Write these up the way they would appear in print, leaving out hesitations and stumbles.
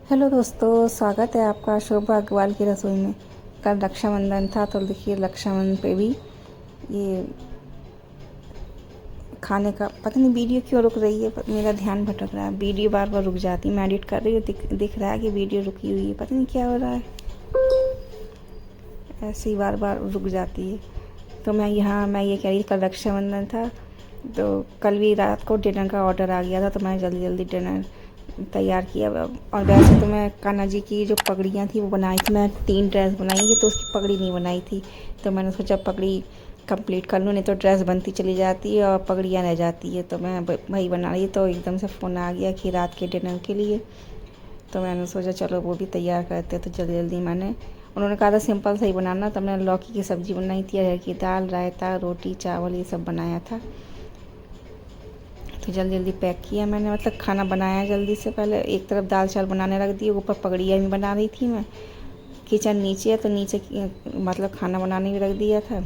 Hello दोस्तों, स्वागत है आपका शोभा अग्रवाल की रसोई में। कल रक्षाबंधन था तो देखिए रक्षाबंधन पे भी ये खाने का पता नहीं वीडियो क्यों रुक रही है। मेरा ध्यान भटक रहा है, वीडियो बार बार रुक जाती है। मैं एडिट कर रही हूँ, दिख रहा है कि वीडियो रुकी हुई है, पता नहीं क्या हो रहा है, ऐसे ही बार बार रुक जाती है। तो मैं ये कह रही कल रक्षाबंधन था तो कल भी रात को डिनर का ऑर्डर आ गया था, तो मैं जल्दी जल्दी डिनर तैयार किया। और वैसे तो मैं कान्हा जी की जो पगड़ियाँ थी वो बनाई थी, मैं 3 ड्रेस बनाई थी तो उसकी पगड़ी नहीं बनाई थी। तो मैंने सोचा पगड़ी कंप्लीट कर लूँ, नहीं तो ड्रेस बनती चली जाती है और पगड़ियाँ रह जाती है। तो मैं वही बना रही, तो एकदम से फ़ोन आ गया कि रात के डिनर के लिए। तो मैंने सोचा चलो वो भी तैयार करते। तो जल्दी जल्दी उन्होंने कहा था सिंपल सही बनाना, तो मैंने लौकी की सब्ज़ी बनाई थी, अरहर की दाल, रायता, रोटी, चावल ये सब बनाया था। तो जल्दी जल्दी पैक किया मैंने, मतलब खाना बनाया जल्दी से। पहले एक तरफ दाल चावल बनाने रख दिए, ऊपर पगड़ियाँ भी बना रही थी मैं। किचन नीचे है तो नीचे मतलब खाना बनाने भी रख दिया था।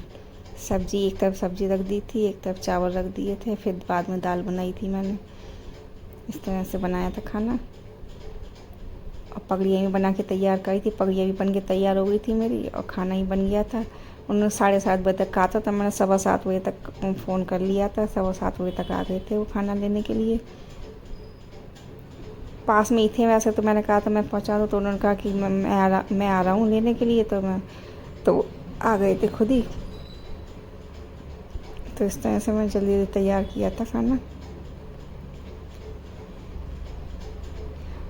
सब्जी एक तरफ सब्जी रख दी थी, एक तरफ चावल रख दिए थे, फिर बाद में दाल बनाई थी मैंने। इस तरह से बनाया था खाना। और पगड़ियाँ भी बना के तैयार करी थी, पगड़ियाँ भी बन के तैयार हो गई थी मेरी, और खाना ही बन गया था। उन्होंने 7:30 बजे तक कहा था, तो मैंने 7:15 बजे तक फ़ोन कर लिया था। 7:15 बजे तक आ गए थे वो खाना लेने के लिए। पास में ही थे वैसे, तो मैंने कहा था मैं पहुंचा दूँ, तो उन्होंने कहा कि मैं आ रहा हूँ लेने के लिए। तो आ गए थे खुद ही। तो इस तरह से मैं जल्दी जल्दी तैयार किया था खाना।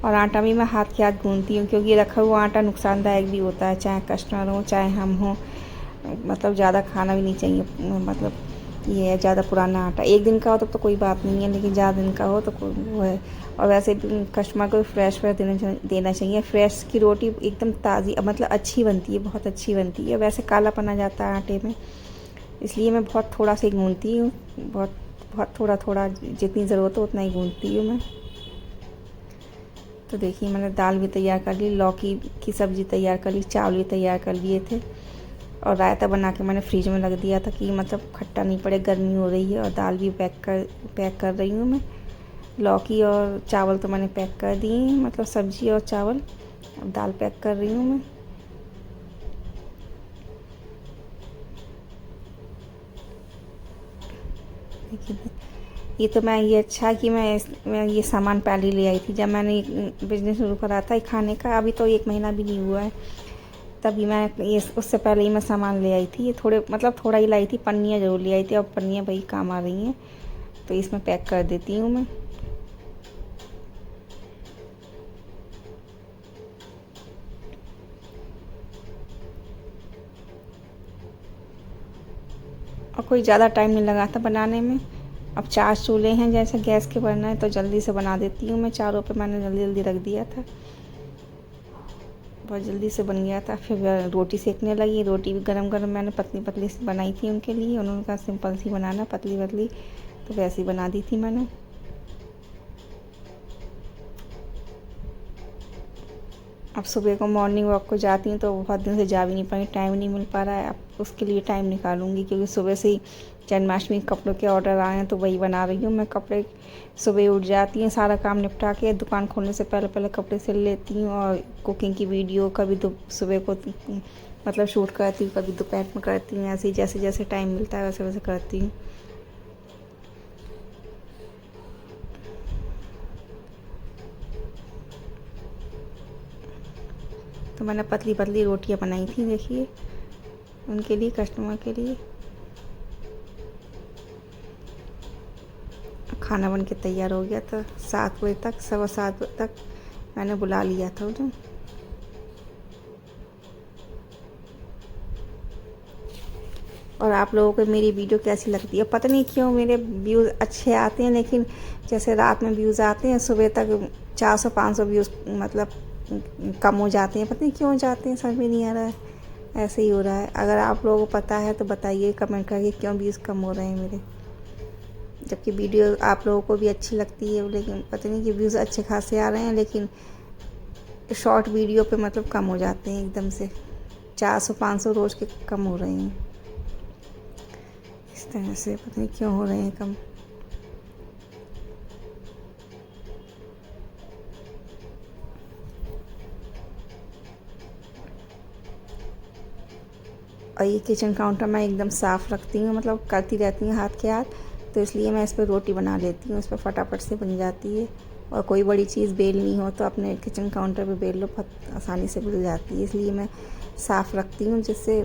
और आटा भी मैं हाथ के हाथ गूँथती हूँ, क्योंकि रखा हुआ आटा नुकसानदायक भी होता है, चाहे कस्टमर हो चाहे हम हों। मतलब ज़्यादा खाना भी नहीं चाहिए, मतलब ये है ज़्यादा पुराना आटा। एक दिन का हो तो कोई बात नहीं है, लेकिन ज़्यादा दिन का हो तो वो है। और वैसे भी कस्टमर को फ्रेश फ्रेश देना चाहिए। फ्रेश की रोटी एकदम ताज़ी, मतलब अच्छी बनती है, बहुत अच्छी बनती है। वैसे कालापन आ जाता है आटे में, इसलिए मैं बहुत थोड़ा सा ही गूँथती हूँ। बहुत बहुत थोड़ा थोड़ा, जितनी ज़रूरत हो उतना ही गूँथती हूँ मैं। तो देखिए मैंने दाल भी तैयार कर ली, लौकी की सब्ज़ी तैयार कर ली, चावल भी तैयार कर लिए थे। और रायता बना के मैंने फ्रिज में रख दिया था कि मतलब खट्टा नहीं पड़े, गर्मी हो रही है। और दाल भी पैक कर रही हूँ मैं। लौकी और चावल तो मैंने पैक कर दिए हैं, मतलब सब्ज़ी और चावल। अब दाल पैक कर रही हूँ मैं। देखिए ये तो मैं ये अच्छा कि मैं ये सामान पहले ले आई थी, जब मैंने बिज़नेस शुरू करा था खाने का। अभी तो 1 महीना भी नहीं हुआ है, तभी मैं ये उससे पहले ही मैं सामान ले आई थी। ये थोड़े मतलब थोड़ा ही लाई थी, पन्नियाँ ज़रूर ले आई थी, और पन्नियाँ भाई काम आ रही हैं। तो इसमें पैक कर देती हूँ मैं। और कोई ज़्यादा टाइम नहीं लगा था बनाने में। अब 4 चूल्हे हैं, जैसे गैस के बनना है तो जल्दी से बना देती हूँ मैं। चारों पे मैंने जल्दी जल्दी रख दिया था, बहुत जल्दी से बन गया था। फिर रोटी सेकने लगी। रोटी भी गरम गरम मैंने पतली पतली सी बनाई थी उनके लिए। उन्होंने कहा सिंपल सी बनाना, पतली पतली, तो वैसी बना दी थी मैंने। अब सुबह को मॉर्निंग वॉक को जाती हूँ तो बहुत दिन से जा भी नहीं पाई, टाइम नहीं मिल पा रहा है। अब उसके लिए टाइम निकालूंगी, क्योंकि सुबह से ही जन्माष्टमी कपड़ों के ऑर्डर आए हैं, तो वही बना रही हूँ मैं। कपड़े सुबह उठ जाती हैं, सारा काम निपटा के दुकान खोलने से पहले पहले कपड़े सिल लेती हूँ। और कुकिंग की वीडियो कभी सुबह को मतलब शूट करती हूँ, कभी दोपहर में करती हूँ। ऐसे ही जैसे जैसे टाइम मिलता है वैसे वैसे करती हूँ। तो मैंने पतली पतली रोटियाँ बनाई थी, देखिए उनके लिए, कस्टमर के लिए। खाना बन के तैयार हो गया था। 7 बजे तक, 7:15 बजे तक मैंने बुला लिया था उन्हें। और आप लोगों को मेरी वीडियो कैसी लगती है? पता नहीं क्यों मेरे व्यूज़ अच्छे आते हैं, लेकिन जैसे रात में व्यूज़ आते हैं, सुबह तक 400-500 व्यूज़ मतलब कम हो जाते हैं। पता नहीं क्यों जाते हैं, समझ में नहीं आ रहा है। ऐसे ही हो रहा है। अगर आप लोगों को पता है तो बताइए कमेंट करके क्यों व्यूज़ कम हो रहे हैं मेरे, जबकि वीडियो आप लोगों को भी अच्छी लगती है। लेकिन पता नहीं कि व्यूज़ अच्छे खासे आ रहे हैं, लेकिन शॉर्ट वीडियो पे मतलब कम हो जाते हैं एकदम से। 400-500 रोज़ के कम हो रहे हैं। इस तरह से पता नहीं क्यों हो रहे हैं कम। और ये किचन काउंटर मैं एकदम साफ़ रखती हूँ, मतलब करती रहती हूँ हाथ के हाथ, तो इसलिए मैं इस पर रोटी बना लेती हूँ, इस पर फटाफट से बन जाती है। और कोई बड़ी चीज़ बेलनी हो तो अपने किचन काउंटर पे बेल लो, बहुत आसानी से मिल जाती है। इसलिए मैं साफ़ रखती हूँ, जिससे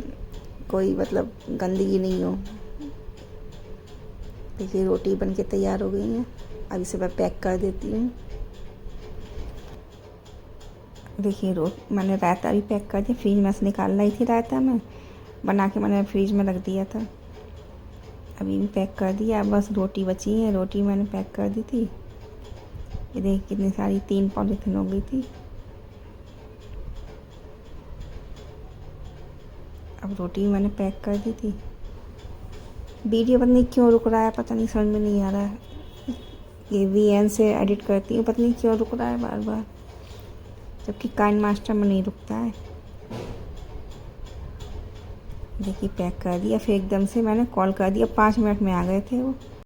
कोई मतलब गंदगी नहीं हो। देखिए रोटी बन के तैयार हो गई है, अब इसे मैं पैक कर देती हूँ। देखिए मैंने रायता भी पैक कर दिया, फ्रिज में से निकाल रही थी रायता, मैं बना के मैंने फ्रिज में रख दिया था। अभी भी पैक कर दिया, अब बस रोटी बची है, रोटी मैंने पैक कर दी थी। ये देखिए कितनी सारी 3 पॉलीथिन हो गई थी। अब रोटी मैंने पैक कर दी थी। वीडियो पता नहीं क्यों रुक रहा है, पता नहीं समझ में नहीं आ रहा है। ये VN से एडिट करती हूँ, पता नहीं क्यों रुक रहा है बार बार, जबकि काइनमास्टर में नहीं रुकता है। देखिए पैक कर दिया, फिर एकदम से मैंने कॉल कर दिया, 5 मिनट में आ गए थे वो।